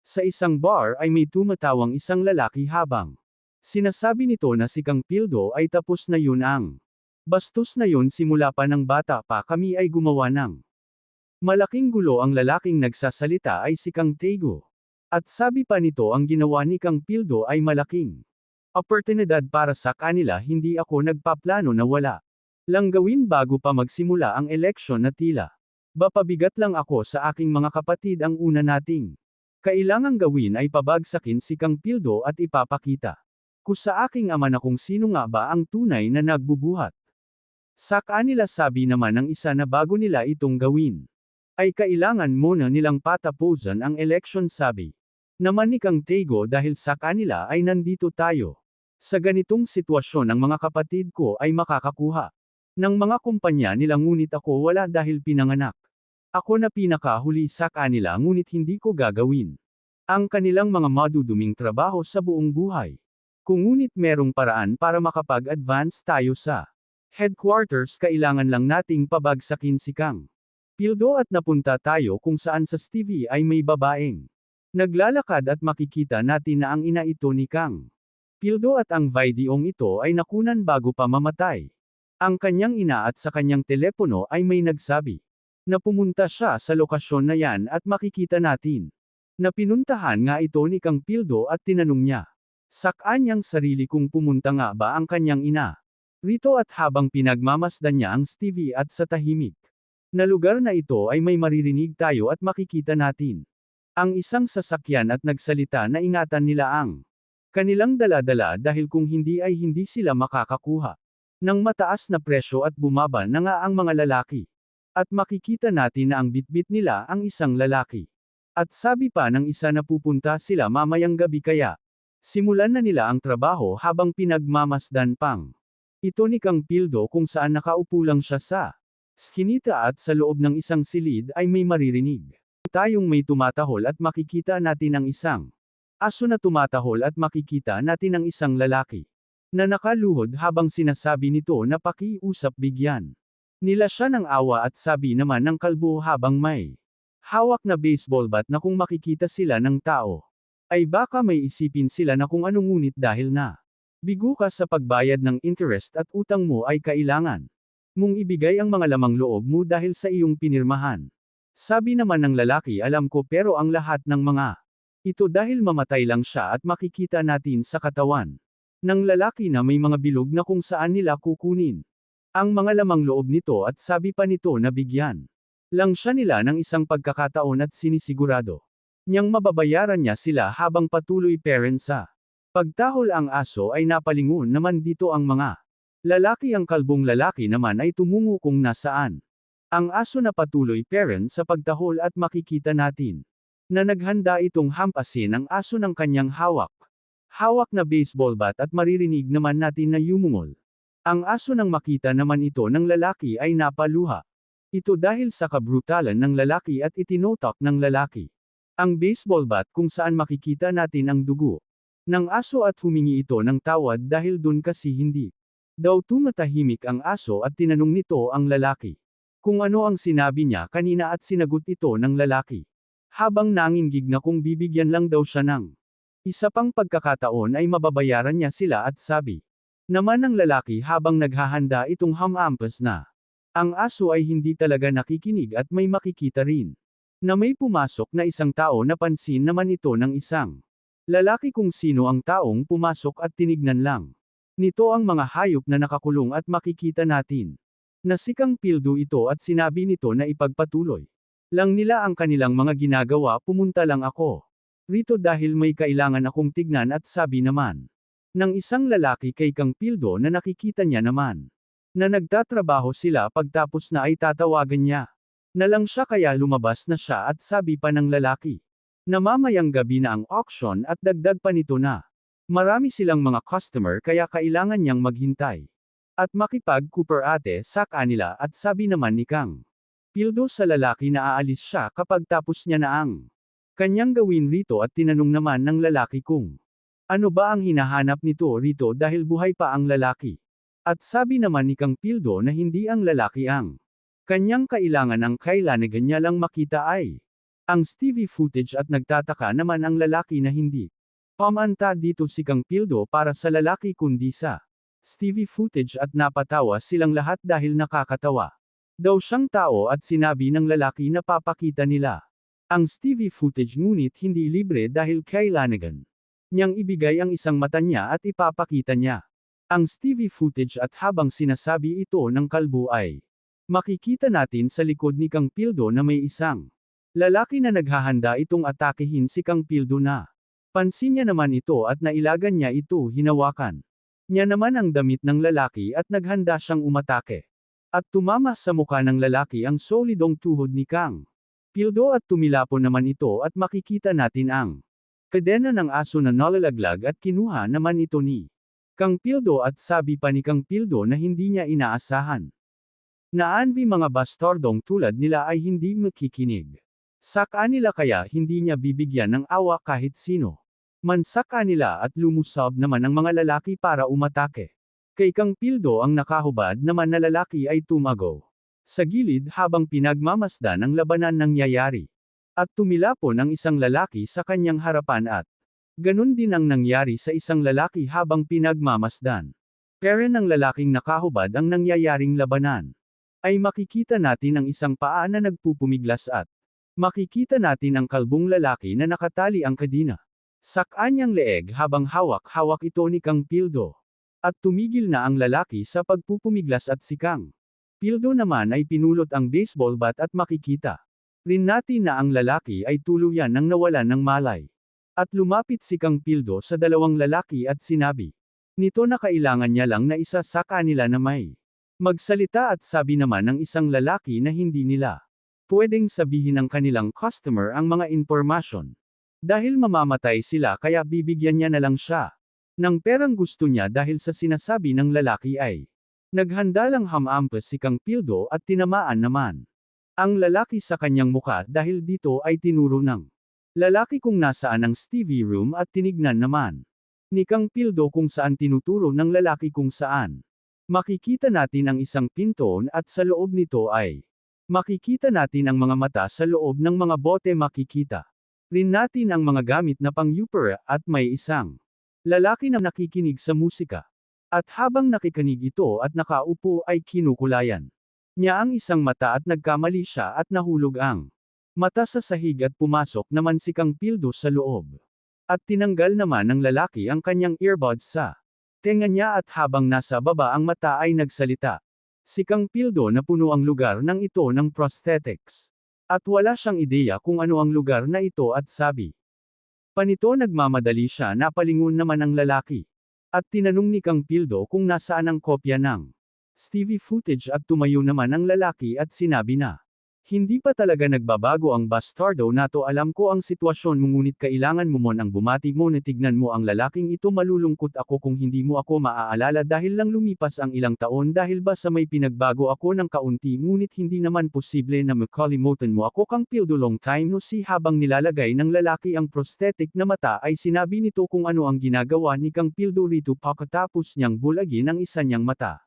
Sa isang bar ay may tumatawang isang lalaki habang sinasabi nito na si Kang Pildo ay tapos na yun ang bastos na yun simula pa ng bata pa kami ay gumawa ng malaking gulo. Ang lalaking nagsasalita ay si Kang Tego. At sabi pa nito ang ginawa ni Kang Pildo ay malaking oportunidad para sa kanila. Hindi ako nagpaplano na wala lang gawin bago pa magsimula ang eleksyon na tila pabigat lang ako sa aking mga kapatid. Ang una nating kailangang gawin ay pabagsakin si Kang Pildo at ipapakita ko sa aking ama na kung sino nga ba ang tunay na nagbubuhat sa kanila. Sabi naman ng isa na bago nila itong gawin, ay kailangan muna nilang patapusan ang eleksyon. Sabi naman ni Kang Tego dahil sa kanila ay nandito tayo. Sa ganitong sitwasyon ang mga kapatid ko ay makakakuha ng mga kumpanya nila ngunit ako wala dahil pinanganak ako na pinakahuli sa kanila ngunit hindi ko gagawin ang kanilang mga maduduming trabaho sa buong buhay. Kung ngunit merong paraan para makapag-advance tayo sa headquarters, kailangan lang nating pabagsakin si Kang Pildo at napunta tayo kung saan sa TV ay may babaeng naglalakad at makikita natin na ang ina ito ni Kang Pildo at ang videong ito ay nakunan bago pa mamatay ang kanyang ina. At sa kanyang telepono ay may nagsabi na pumunta siya sa lokasyon na yan at makikita natin na pinuntahan nga ito ni Kang Pildo at tinanong niya sa kanyang sarili kung pumunta nga ba ang kanyang ina rito. At habang pinagmamasdan niya ang TV at sa tahimik na lugar na ito ay may maririnig tayo at makikita natin ang isang sasakyan at nagsalita na ingatan nila ang kanilang daladala dahil kung hindi ay hindi sila makakakuha ng mataas na presyo at bumaba na nga ang mga lalaki. At makikita natin na ang bitbit nila ang isang lalaki. At sabi pa ng isa na pupunta sila mamayang gabi kaya simulan na nila ang trabaho habang pinagmamasdan pang ito ni Kang Pildo kung saan nakaupo lang siya sa skinita at sa loob ng isang silid ay may maririnig tayong may tumatahol at makikita natin ang isang aso na tumatahol at makikita natin ang isang lalaki na nakaluhod habang sinasabi nito na pakiusap bigyan nila siya ng awa. At sabi naman ng kalbo habang may hawak na baseball bat na kung makikita sila ng tao ay baka may isipin sila na kung ano ngunit dahil na bigo ka sa pagbayad ng interest at utang mo ay kailangan mong ibigay ang mga lamang loob mo dahil sa iyong pinirmahan. Sabi naman ng lalaki alam ko pero ang lahat ng mga ito dahil mamatay lang siya at makikita natin sa katawan ng lalaki na may mga bilog na kung saan nila kukunin ang mga lamang loob nito. At sabi pa nito na bigyan lang siya nila ng isang pagkakataon at sinisigurado niyang mababayaran niya sila habang patuloy parent sa pagtahol. Ang aso ay napalingon naman dito ang mga lalaki. Ang kalbong lalaki naman ay tumungo kung nasaan ang aso na patuloy parent sa pagtahol at makikita natin na naghanda itong hampasin ang aso ng kanyang hawak na baseball bat at maririnig naman natin na yumungol ang aso. Nang makita naman ito ng lalaki ay napaluha ito dahil sa kabrutalan ng lalaki at itinotok ng lalaki ang baseball bat kung saan makikita natin ang dugo ng aso at humingi ito ng tawad dahil dun kasi hindi daw tumatahimik ang aso. At tinanong nito ang lalaki kung ano ang sinabi niya kanina at sinagot ito ng lalaki habang nanginggig na kung bibigyan lang daw siya ng isa pang pagkakataon ay mababayaran niya sila. At sabi naman ng lalaki habang naghahanda itong hamampas na ang aso ay hindi talaga nakikinig. At may makikita rin na may pumasok na isang tao. Napansin naman ito ng isang lalaki kung sino ang taong pumasok at tinignan lang nito ang mga hayop na nakakulong. At makikita natin na si Kang Pildo ito at sinabi nito na ipagpatuloy lang nila ang kanilang mga ginagawa. Pumunta lang ako rito dahil may kailangan akong tignan. At sabi naman ng isang lalaki kay Kang Pildo na nakikita niya naman na nagtatrabaho sila pagtapos na ay tatawagan niya na lang siya kaya lumabas na siya. At sabi pa ng lalaki na mamayang gabi na ang auction at dagdag pa nito na marami silang mga customer kaya kailangan niyang maghintay at makipag-cooperate sa kanila. At sabi naman ni Kang Pildo sa lalaki na aalis siya kapag tapos niya na ang kanyang gawin rito. At tinanong naman ng lalaki kung ano ba ang hinahanap nito rito dahil buhay pa ang lalaki. At sabi naman ni Kang Pildo na hindi ang lalaki ang kanyang kailangan. Ang kailangan niya lang makita ay Ang Stevie footage at nagtataka naman ang lalaki na hindi. Pamanta dito si Kang Pildo para sa lalaki kundi sa Stevie footage at napatawa silang lahat dahil nakakatawa. Daw siyang tao at sinabi ng lalaki na papakita nila ang Stevie footage ngunit hindi libre dahil kailangan niyang ibigay ang isang mata niya at ipapakita niya ang Stevie footage at habang sinasabi ito ng kalbo ay makikita natin sa likod ni Kang Pildo na may isang lalaki na naghahanda itong atakehin si Kang Pildo na. Pansin niya naman ito at nailagan niya ito hinawakan niya naman ang damit ng lalaki at naghanda siyang umatake. At tumama sa mukha ng lalaki ang solidong tuhod ni Kang Pildo at tumilapon naman ito at makikita natin ang kadena ng aso na nalalaglag at kinuha naman ito ni Kang Pildo at sabi pa ni Kang Pildo na hindi niya inaasahan. Naanvi mga bastardong tulad nila ay hindi makikinig. Sa kanila kaya hindi niya bibigyan ng awa kahit sino. Mansa kanila at lumusab naman ang mga lalaki para umatake. Kay Kang Pildo ang nakahubad naman na lalaki ay tumago sa gilid habang pinagmamasdan ang labanan nangyayari. At tumilapon ang isang lalaki sa kanyang harapan at ganun din ang nangyari sa isang lalaki habang pinagmamasdan. Pero ng lalaking nakahubad ang nangyayaring labanan ay makikita natin ang isang paa na nagpupumiglas at makikita natin ang kalbong lalaki na nakatali ang kadina sa kanyang leeg habang hawak-hawak ito ni Kang Pildo. At tumigil na ang lalaki sa pagpupumiglas at si Kang Pildo naman ay pinulot ang baseball bat at makikita rin natin na ang lalaki ay tuluyan nang nawalan ng malay. At lumapit si Kang Pildo sa dalawang lalaki at sinabi nito na kailangan niya lang na isa sa kanila na may magsalita at sabi naman ng isang lalaki na hindi nila pwedeng sabihin ng kanilang customer ang mga impormasyon. Dahil mamamatay sila kaya bibigyan niya na lang siya ng perang gusto niya dahil sa sinasabi ng lalaki ay naghanda lang hamampas si Kang Pildo at tinamaan naman ang lalaki sa kanyang muka dahil dito ay tinuro ng lalaki kung nasaan ang Stevie room at tinignan naman ni Kang Pildo kung saan tinuturo ng lalaki kung saan. Makikita natin ang isang pinto at sa loob nito ay makikita natin ang mga mata sa loob ng mga bote makikita rin natin ang mga gamit na pang-upera at may isang lalaki na nakikinig sa musika. At habang nakikinig ito at nakaupo ay kinukulayan niya ang isang mata at nagkamali siya at nahulog ang mata sa sahig at pumasok naman si Kang Pildo sa loob. At tinanggal naman ng lalaki ang kanyang earbuds sa tenga niya at habang nasa baba ang mata ay nagsalita. Si Kang Pildo na puno ang lugar ng ito ng prosthetics. At wala siyang ideya kung ano ang lugar na ito at sabi panito nagmamadali siya na palingon naman ang lalaki. At tinanong ni Kang Pildo kung nasaan ang kopya ng Stevie footage at tumayo naman ang lalaki at sinabi na hindi pa talaga nagbabago ang bastardo na to. Alam ko ang sitwasyon mo ngunit kailangan mo mon ang bumati mo na tignan mo ang lalaking ito. Malulungkot ako kung hindi mo ako maaalala dahil lang lumipas ang ilang taon dahil ba sa may pinagbago ako ng kaunti ngunit hindi naman posible na makalimutan mo ako. Kang Pildo long time no see habang nilalagay ng lalaki ang prosthetic na mata ay sinabi nito kung ano ang ginagawa ni Kang Pildo rito pagkatapos niyang bulagin ang isa niyang mata.